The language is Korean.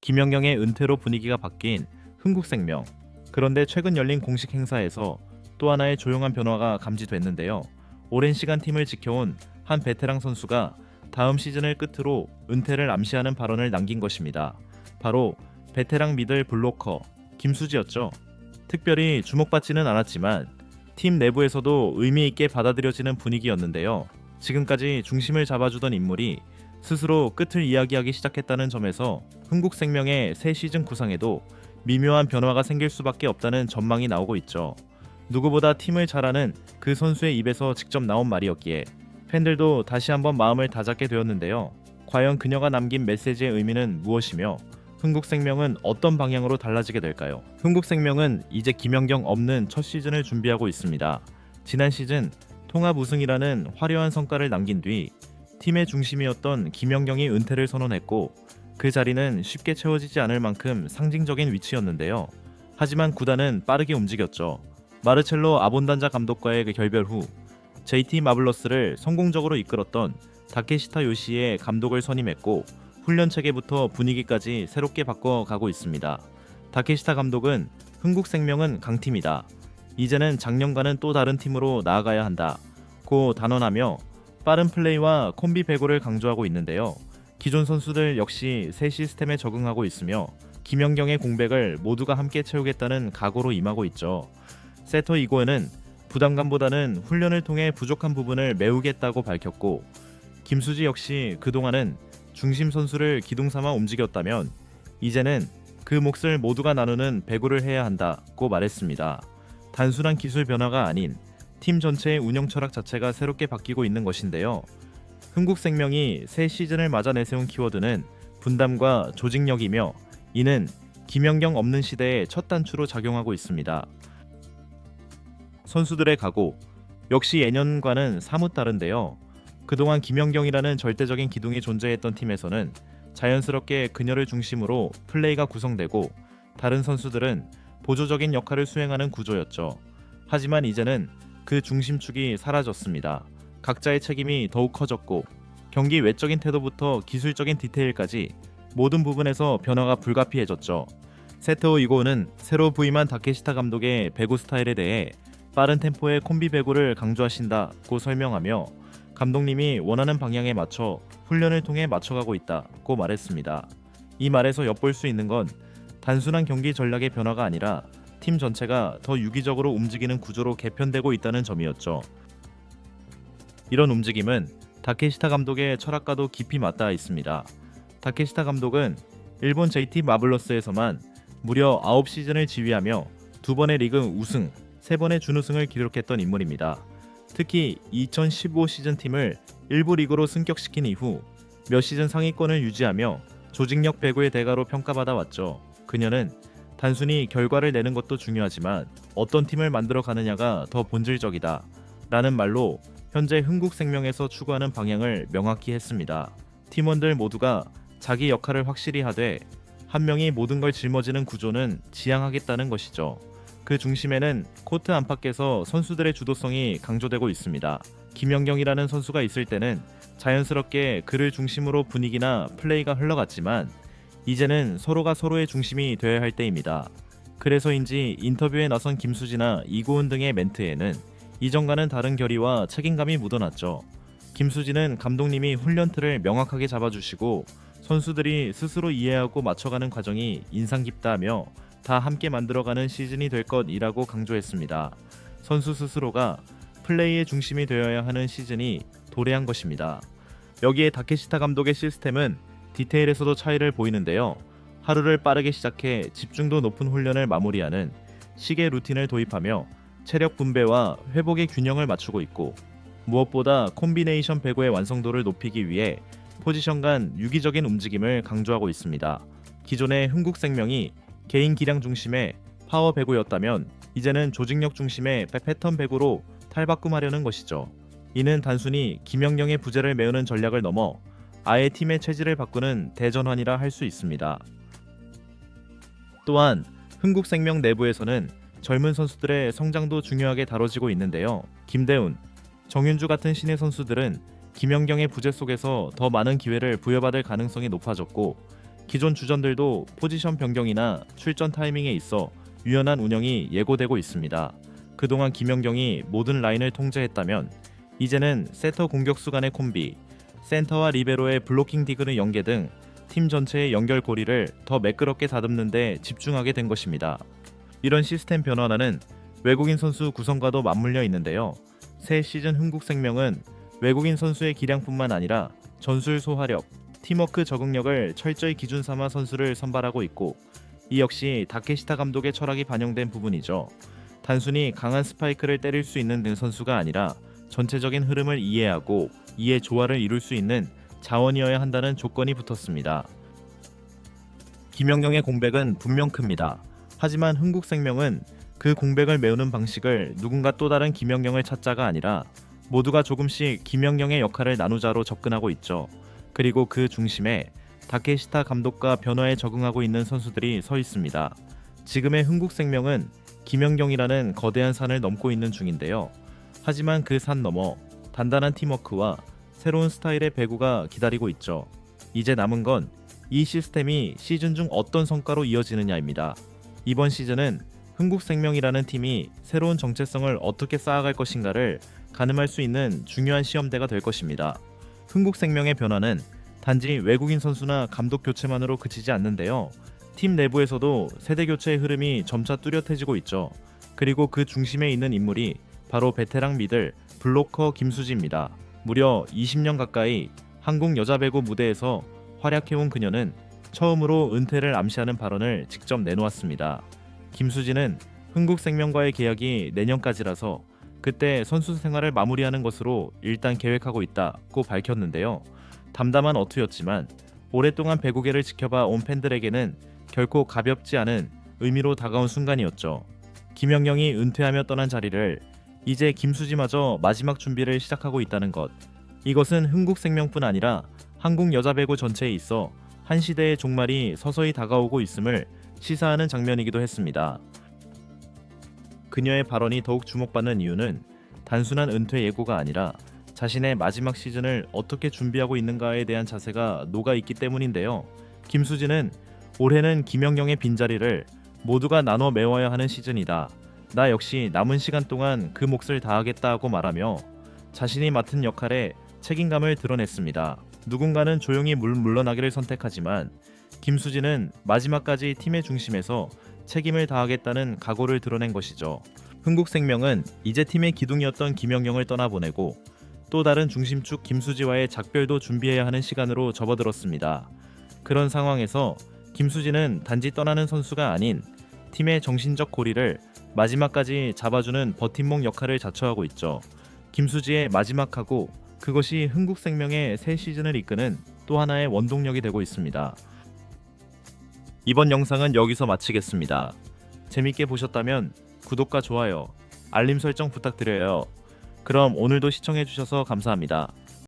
김연경의 은퇴로 분위기가 바뀐 흥국생명. 그런데 최근 열린 공식 행사에서 또 하나의 조용한 변화가 감지됐는데요. 오랜 시간 팀을 지켜온 한 베테랑 선수가 다음 시즌을 끝으로 은퇴를 암시하는 발언을 남긴 것입니다. 바로 베테랑 미들 블로커 김수지였죠. 특별히 주목받지는 않았지만 팀 내부에서도 의미 있게 받아들여지는 분위기였는데요. 지금까지 중심을 잡아주던 인물이 스스로 끝을 이야기하기 시작했다는 점에서 흥국생명의 새 시즌 구상에도 미묘한 변화가 생길 수밖에 없다는 전망이 나오고 있죠. 누구보다 팀을 잘 아는 그 선수의 입에서 직접 나온 말이었기에 팬들도 다시 한번 마음을 다잡게 되었는데요. 과연 그녀가 남긴 메시지의 의미는 무엇이며 흥국생명은 어떤 방향으로 달라지게 될까요? 흥국생명은 이제 김연경 없는 첫 시즌을 준비하고 있습니다. 지난 시즌 통합 우승이라는 화려한 성과를 남긴 뒤 팀의 중심이었던 김연경이 은퇴를 선언했고 그 자리는 쉽게 채워지지 않을 만큼 상징적인 위치였는데요. 하지만 구단은 빠르게 움직였죠. 마르첼로 아본단자 감독과의 그 결별 후 JT 마블러스를 성공적으로 이끌었던 다케시타 요시의 감독을 선임했고 훈련 체계부터 분위기까지 새롭게 바꿔가고 있습니다. 다케시타 감독은 흥국생명은 강팀이다. 이제는 작년과는 또 다른 팀으로 나아가야 한다. 고 단언하며 빠른 플레이와 콤비 배구를 강조하고 있는데요. 기존 선수들 역시 새 시스템에 적응하고 있으며 김연경의 공백을 모두가 함께 채우겠다는 각오로 임하고 있죠. 세터 이고은은 부담감보다는 훈련을 통해 부족한 부분을 메우겠다고 밝혔고 김수지 역시 그동안은 중심 선수를 기둥삼아 움직였다면 이제는 그 몫을 모두가 나누는 배구를 해야 한다고 말했습니다. 단순한 기술 변화가 아닌 팀 전체의 운영 철학 자체가 새롭게 바뀌고 있는 것인데요. 흥국생명이 새 시즌을 맞아 내세운 키워드는 분담과 조직력이며 이는 김연경 없는 시대의 첫 단추로 작용하고 있습니다. 선수들의 각오 역시 예년과는 사뭇 다른데요. 그동안 김연경이라는 절대적인 기둥이 존재했던 팀에서는 자연스럽게 그녀를 중심으로 플레이가 구성되고 다른 선수들은 보조적인 역할을 수행하는 구조였죠. 하지만 이제는 그 중심축이 사라졌습니다. 각자의 책임이 더욱 커졌고 경기 외적인 태도부터 기술적인 디테일까지 모든 부분에서 변화가 불가피해졌죠. 세토 이고는 새로 부임한 다케시타 감독의 배구 스타일에 대해 빠른 템포의 콤비 배구를 강조하신다고 설명하며 감독님이 원하는 방향에 맞춰 훈련을 통해 맞춰가고 있다고 말했습니다. 이 말에서 엿볼 수 있는 건 단순한 경기 전략의 변화가 아니라 팀 전체가 더 유기적으로 움직이는 구조로 개편되고 있다는 점이었죠. 이런 움직임은 다케시타 감독의 철학과도 깊이 맞닿아 있습니다. 다케시타 감독은 일본 JT 마블러스에서만 무려 9시즌을 지휘하며 2번의 리그 우승, 3번의 준우승을 기록했던 인물입니다. 특히 2015 시즌 팀을 1부 리그로 승격시킨 이후 몇 시즌 상위권을 유지하며 조직력 배구의 대가로 평가받아 왔죠. 그녀는 단순히 결과를 내는 것도 중요하지만 어떤 팀을 만들어 가느냐가 더 본질적이다 라는 말로 현재 흥국생명에서 추구하는 방향을 명확히 했습니다. 팀원들 모두가 자기 역할을 확실히 하되 한 명이 모든 걸 짊어지는 구조는 지향하겠다는 것이죠. 그 중심에는 코트 안팎에서 선수들의 주도성이 강조되고 있습니다. 김연경이라는 선수가 있을 때는 자연스럽게 그를 중심으로 분위기나 플레이가 흘러갔지만 이제는 서로가 서로의 중심이 되어야 할 때입니다. 그래서인지 인터뷰에 나선 김수지나 이고은 등의 멘트에는 이전과는 다른 결의와 책임감이 묻어났죠. 김수지는 감독님이 훈련 틀을 명확하게 잡아주시고 선수들이 스스로 이해하고 맞춰가는 과정이 인상 깊다며 다 함께 만들어가는 시즌이 될 것이라고 강조했습니다. 선수 스스로가 플레이의 중심이 되어야 하는 시즌이 도래한 것입니다. 여기에 다케시타 감독의 시스템은 디테일에서도 차이를 보이는데요. 하루를 빠르게 시작해 집중도 높은 훈련을 마무리하는 시계 루틴을 도입하며 체력 분배와 회복의 균형을 맞추고 있고 무엇보다 콤비네이션 배구의 완성도를 높이기 위해 포지션 간 유기적인 움직임을 강조하고 있습니다. 기존의 흥국생명이 개인 기량 중심의 파워 배구였다면 이제는 조직력 중심의 패턴 배구로 탈바꿈하려는 것이죠. 이는 단순히 김연경의 부재를 메우는 전략을 넘어 아예 팀의 체질을 바꾸는 대전환이라 할 수 있습니다. 또한 흥국생명 내부에서는 젊은 선수들의 성장도 중요하게 다뤄지고 있는데요. 김대훈, 정윤주 같은 신예 선수들은 김연경의 부재 속에서 더 많은 기회를 부여받을 가능성이 높아졌고 기존 주전들도 포지션 변경이나 출전 타이밍에 있어 유연한 운영이 예고되고 있습니다. 그동안 김연경이 모든 라인을 통제했다면 이제는 세터 공격수 간의 콤비, 센터와 리베로의 블로킹 디그의 연계 등 팀 전체의 연결 고리를 더 매끄럽게 다듬는 데 집중하게 된 것입니다. 이런 시스템 변화는 외국인 선수 구성과도 맞물려 있는데요. 새 시즌 흥국생명은 외국인 선수의 기량뿐만 아니라 전술 소화력, 팀워크 적응력을 철저히 기준 삼아 선수를 선발하고 있고, 이 역시 다케시타 감독의 철학이 반영된 부분이죠. 단순히 강한 스파이크를 때릴 수 있는 등 선수가 아니라 전체적인 흐름을 이해하고 이에 조화를 이룰 수 있는 자원이어야 한다는 조건이 붙었습니다. 김연경의 공백은 분명 큽니다. 하지만 흥국생명은 그 공백을 메우는 방식을 누군가 또 다른 김연경을 찾자가 아니라 모두가 조금씩 김연경의 역할을 나누자로 접근하고 있죠. 그리고 그 중심에 다케시타 감독과 변화에 적응하고 있는 선수들이 서 있습니다. 지금의 흥국생명은 김연경이라는 거대한 산을 넘고 있는 중인데요. 하지만 그 산 너머 단단한 팀워크와 새로운 스타일의 배구가 기다리고 있죠. 이제 남은 건 이 시스템이 시즌 중 어떤 성과로 이어지느냐입니다. 이번 시즌은 흥국생명이라는 팀이 새로운 정체성을 어떻게 쌓아갈 것인가를 가늠할 수 있는 중요한 시험대가 될 것입니다. 흥국생명의 변화는 단지 외국인 선수나 감독 교체만으로 그치지 않는데요. 팀 내부에서도 세대 교체의 흐름이 점차 뚜렷해지고 있죠. 그리고 그 중심에 있는 인물이 바로 베테랑 미들 블로커 김수지입니다. 무려 20년 가까이 한국 여자 배구 무대에서 활약해온 그녀는 처음으로 은퇴를 암시하는 발언을 직접 내놓았습니다. 김수지는 흥국생명과의 계약이 내년까지라서 그때 선수 생활을 마무리하는 것으로 일단 계획하고 있다고 밝혔는데요. 담담한 어투였지만 오랫동안 배구계를 지켜봐 온 팬들에게는 결코 가볍지 않은 의미로 다가온 순간이었죠. 김연경이 은퇴하며 떠난 자리를 이제 김수지마저 마지막 준비를 시작하고 있다는 것. 이것은 흥국생명뿐 아니라 한국 여자 배구 전체에 있어 한 시대의 종말이 서서히 다가오고 있음을 시사하는 장면이기도 했습니다. 그녀의 발언이 더욱 주목받는 이유는 단순한 은퇴 예고가 아니라 자신의 마지막 시즌을 어떻게 준비하고 있는가에 대한 자세가 녹아있기 때문인데요. 김수지는 올해는 김연경의 빈자리를 모두가 나눠 메워야 하는 시즌이다. 나 역시 남은 시간 동안 그 몫을 다하겠다고 말하며 자신이 맡은 역할에 책임감을 드러냈습니다. 누군가는 조용히 물러나기를 선택하지만 김수지는 마지막까지 팀의 중심에서 책임을 다하겠다는 각오를 드러낸 것이죠. 흥국생명은 이제 팀의 기둥이었던 김연경을 떠나보내고 또 다른 중심축 김수지와의 작별도 준비해야 하는 시간으로 접어들었습니다. 그런 상황에서 김수지는 단지 떠나는 선수가 아닌 팀의 정신적 고리를 마지막까지 잡아주는 버팀목 역할을 자처하고 있죠. 김수지의 마지막 각오, 그것이 흥국생명의 새 시즌을 이끄는 또 하나의 원동력이 되고 있습니다. 이번 영상은 여기서 마치겠습니다. 재밌게 보셨다면 구독과 좋아요, 알림 설정 부탁드려요. 그럼 오늘도 시청해주셔서 감사합니다.